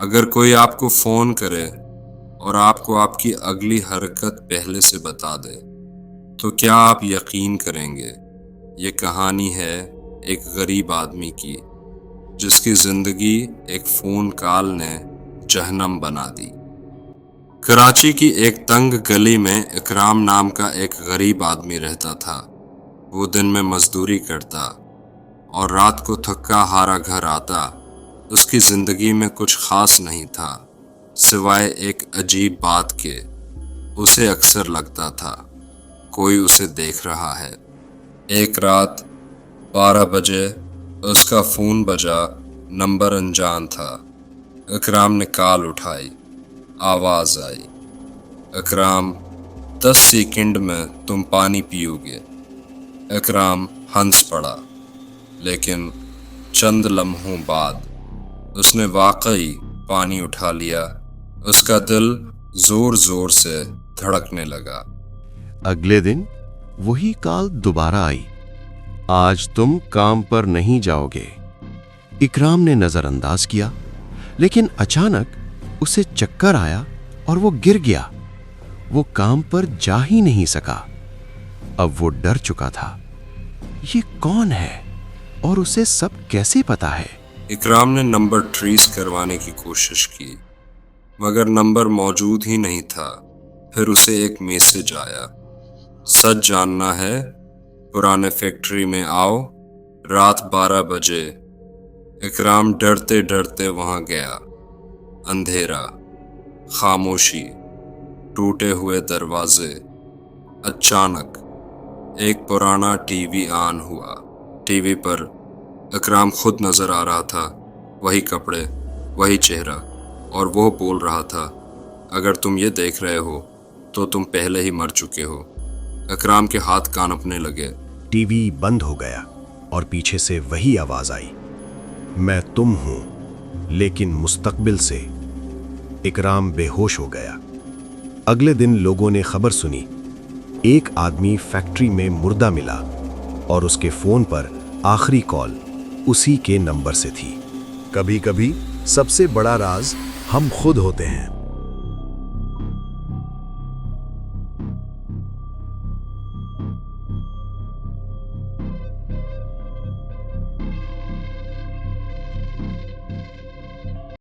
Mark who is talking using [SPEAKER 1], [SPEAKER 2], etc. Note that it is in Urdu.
[SPEAKER 1] اگر کوئی آپ کو فون کرے اور آپ کو آپ کی اگلی حرکت پہلے سے بتا دے تو کیا آپ یقین کریں گے؟ یہ کہانی ہے ایک غریب آدمی کی جس کی زندگی ایک فون کال نے جہنم بنا دی۔ کراچی کی ایک تنگ گلی میں اکرام نام کا ایک غریب آدمی رہتا تھا۔ وہ دن میں مزدوری کرتا اور رات کو تھکا ہارا گھر آتا۔ اس کی زندگی میں کچھ خاص نہیں تھا سوائے ایک عجیب بات کے اسے اکثر لگتا تھا کوئی اسے دیکھ رہا ہے۔ ایک رات 12 بجے اس کا فون بجا، نمبر انجان تھا۔ اکرام نے کال اٹھائی، آواز آئی، اکرام 10 سیکنڈ میں تم پانی پیو گے۔ اکرام ہنس پڑا، لیکن چند لمحوں بعد اس نے واقعی پانی اٹھا لیا۔ اس کا دل زور زور سے دھڑکنے لگا۔
[SPEAKER 2] اگلے دن وہی کال دوبارہ آئی، آج تم کام پر نہیں جاؤ گے۔ اکرام نے نظر انداز کیا، لیکن اچانک اسے چکر آیا اور وہ گر گیا۔ وہ کام پر جا ہی نہیں سکا۔ اب وہ ڈر چکا تھا، یہ کون ہے اور اسے سب کیسے پتا ہے؟
[SPEAKER 1] اکرام نے نمبر ٹریس کروانے کی کوشش کی، مگر نمبر موجود ہی نہیں تھا۔ پھر اسے ایک میسج آیا، سچ جاننا ہے پرانے فیکٹری میں آؤ رات 12 بجے۔ اکرام ڈرتے ڈرتے وہاں گیا۔ اندھیرا، خاموشی، ٹوٹے ہوئے دروازے۔ اچانک ایک پرانا ٹی وی آن ہوا۔ ٹی وی پر اکرام خود نظر آ رہا تھا، وہی کپڑے، وہی چہرہ، اور وہ بول رہا تھا، اگر تم یہ دیکھ رہے ہو تو تم پہلے ہی مر چکے ہو۔ اکرام کے ہاتھ کانپنے لگے۔
[SPEAKER 3] ٹی وی بند ہو گیا اور پیچھے سے وہی آواز آئی، میں تم ہوں لیکن مستقبل سے۔ اکرام بے ہوش ہو گیا۔ اگلے دن لوگوں نے خبر سنی، ایک آدمی فیکٹری میں مردہ ملا اور اس کے فون پر آخری کال اسی کے نمبر سے تھی۔ کبھی کبھی سب سے بڑا راز ہم خود ہوتے ہیں۔